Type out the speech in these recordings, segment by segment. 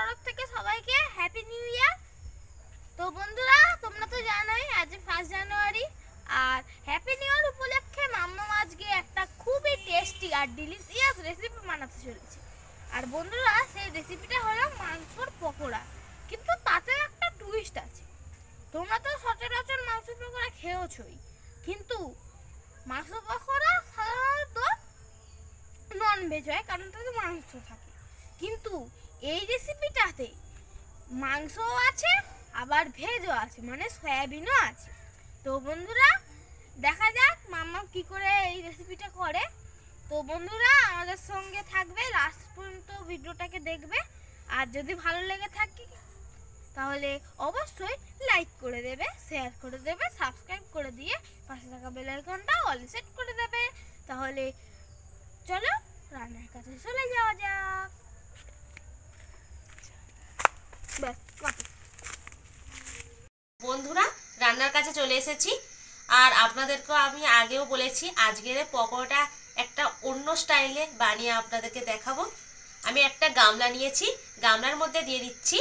তরফ থেকে সবাইকে হ্যাপি নিউ ইয়ার। তো বন্ধুরা, তোমরা তো জানোই আজ 1 জানুয়ারি, আর হ্যাপি নিউ ইয়ার উপলক্ষে মাম্মা আজকে একটা খুবই টেস্টি আর ডিলিশিয়াস রেসিপি বানাতে চলেছে। আর বন্ধুরা, সেই রেসিপিটা হলো মাংসর পকোড়া, কিন্তু তাতে একটা টুইস্ট আছে। তোমরা তো সচরাচর মাংসের পকোড়া খেয়েছোই, কিন্তু মাংস পকোড়া সাধারণত নন ভেজ হয়, কারণ তাতে মাংস থাকে। কিন্তু এই রেসিপিটাতে মাংসও আছে, আবার ভেজও আছে, মানে সয়াবিনও আছে। তো বন্ধুরা, দেখা যাক মাম্মা কি করে এই রেসিপিটা করে। তো বন্ধুরা, আমাদের সঙ্গে থাকবে, লাস্ট পর্যন্ত ভিডিওটাকে দেখবে। আর যদি ভালো লেগে থাকে তাহলে অবশ্যই লাইক করে দেবে, শেয়ার করে দেবে, সাবস্ক্রাইব করে দিয়ে পাশে থাকা বেল আইকনটা অল সেট করে দেবে। তাহলে চলো রান্নার কাছে চলে যাওয়া যাক। বন্ধুরা, রান্নার কাছে চলে এসেছি। আর আপনাদেরকে আমি আগেও বলেছি আজকের পকোড়াটা একটা অন্য স্টাইলে বানিয়ে আপনাদেরকে দেখাবো। আমি একটা গামলা নিয়েছি, গামলার মধ্যে দিয়ে দিচ্ছি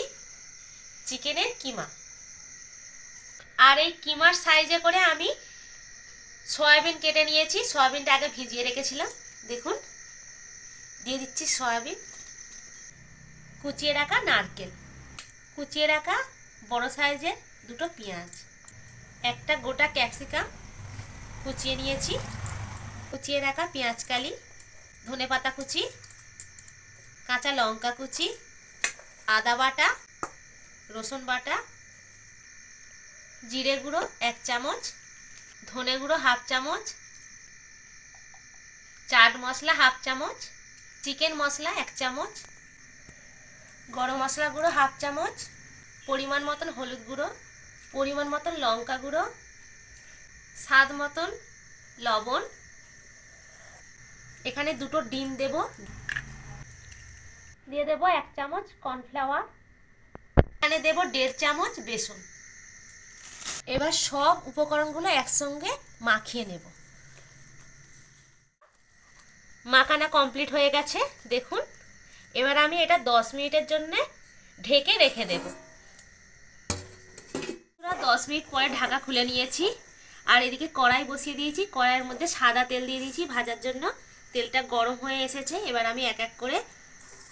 চিকেনের কিমা। আর এই কিমার সাইজে করে আমি সয়াবিন কেটে নিয়েছি। সয়াবিনটা আগে ভিজিয়ে রেখেছিলাম, দেখুন। দিয়ে দিচ্ছি সয়াবিন, কুচিয়ে রাখা নারকেল, কুচিয়ে রাখা বড় সাইজের দুটো পেঁয়াজ, একটা গোটা ক্যাপসিকাম কুচিয়ে নিয়েছি, কুচিয়ে রাখা পেঁয়াজ কালি, ধনেপাতা কুচি, কাঁচা লঙ্কা কুচি, আদা বাটা, রসুন বাটা, জিরে গুঁড়ো 1 চামচ, ধনে গুঁড়ো 1/2 চামচ, চাট মশলা 1/2 চামচ, চিকেন মশলা 1 চামচ, গরম মশলা গুঁড়ো 1/2 চামচ, পরিমাণ মতন হলুদ গুঁড়ো, পরিমাণ মতন লঙ্কা গুঁড়ো, স্বাদ মতন লবণ। এখানে দুটো ডিম দেব, দিয়ে দেব 1 চামচ কর্নফ্লাওয়ার, এখানে দেব 1.5 চামচ বেসন। এবার সব উপকরণগুলো একসঙ্গে মাখিয়ে নেব। মাখানা কমপ্লিট হয়ে গেছে, দেখুন। এবার আমি এটা 10 মিনিটের জন্য ঢেকে রেখে দেব। 10 মিনিট পরে ঢাকা খুলে নিয়েছি। আর এদিকে কড়াই বসিয়ে দিয়েছি, কড়াইয়ের মধ্যে সাদা তেল দিয়ে দিয়েছি ভাজার জন্য। তেলটা গরম হয়ে এসেছে, এবার আমি এক এক করে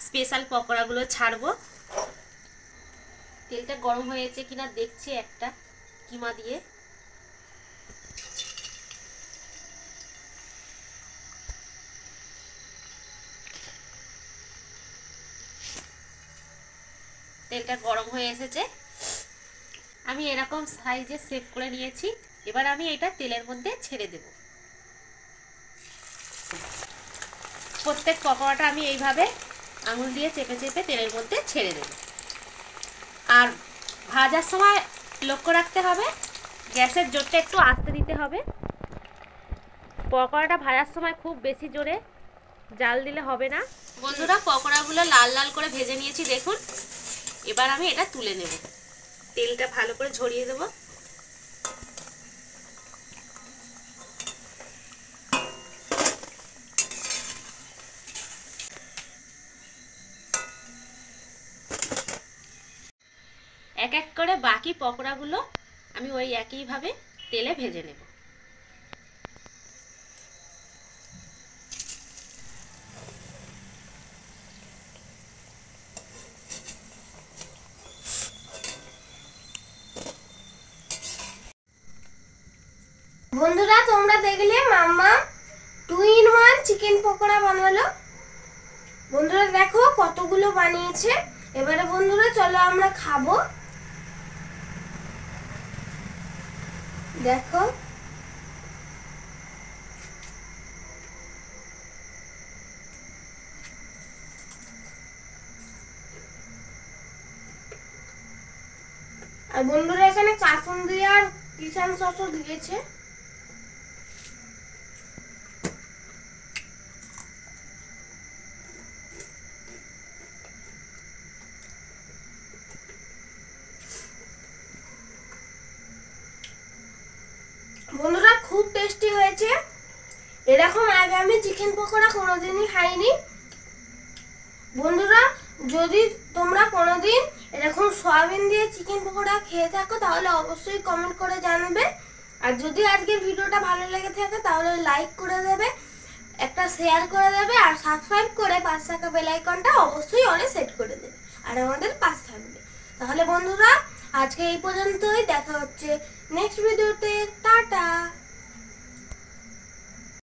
স্পেশাল পকোড়াগুলো ছাড়বো। তেলটা গরম হয়েছে কিনা দেখছি একটা কিমা দিয়ে। তেলটা গরম হয়ে এসেছে, আমি এরকম সাইজে সেভ করে নিয়েছি। এবার আমি এটা তেলের মধ্যে ছেড়ে দেব। প্রত্যেক পকোড়াটা আমি এইভাবে আঙুল দিয়ে চেপে চেপে তেলের মধ্যে ছেড়ে দেব। আর ভাজার সময় লক্ষ্য রাখতে হবে, গ্যাসের জোরটা একটু আস্তে দিতে হবে। পকোড়াটা ভাজার সময় খুব বেশি জোরে জাল দিলে হবে না। বন্ধুরা, পকোড়াগুলো লাল লাল করে ভেজে নিয়েছি, দেখুন। এবার আমি এটা তুলে নেব, তেলটা ভালো করে ঝরিয়ে দেব। এক এক করে বাকি পকোড়াগুলো আমি ওই একইভাবে তেলে ভেজে নেব। বন্ধুরা, তোমরা দেখলে মাম্মা 2 in 1 চিকেন পকোড়া বানালো। বন্ধুরা দেখো কতগুলো বানিয়েছে। এবারে বন্ধুরা চলো আমরা খাবো। দেখো আর বন্ধুরা এখানে কাসুন্দি আর কিষান সসও দিয়েছে। বন্ধুরা খুব টেস্টি হয়েছে। এরকম আগে আমি চিকেন পকোড়া কোনোদিনই খাইনি। বন্ধুরা যদি তোমরা কোনোদিন এরকম সয়াবিন দিয়ে চিকেন পকোড়া খেয়ে থাকো তাহলে অবশ্যই কমেন্ট করে জানাবে। আর যদি আজকের ভিডিওটা ভালো লেগে থাকে তাহলে লাইক করে দেবে, একটা শেয়ার করে দেবে, আর সাবস্ক্রাইব করে পাশে থাকা বেল আইকনটা অবশ্যই অনে সেট করে দেবে আর আমাদের পাশে থাকবে। তাহলে বন্ধুরা আজকে এই পর্যন্তই, দেখা হচ্ছে নেক্সট ভিডিওতে। টাটা।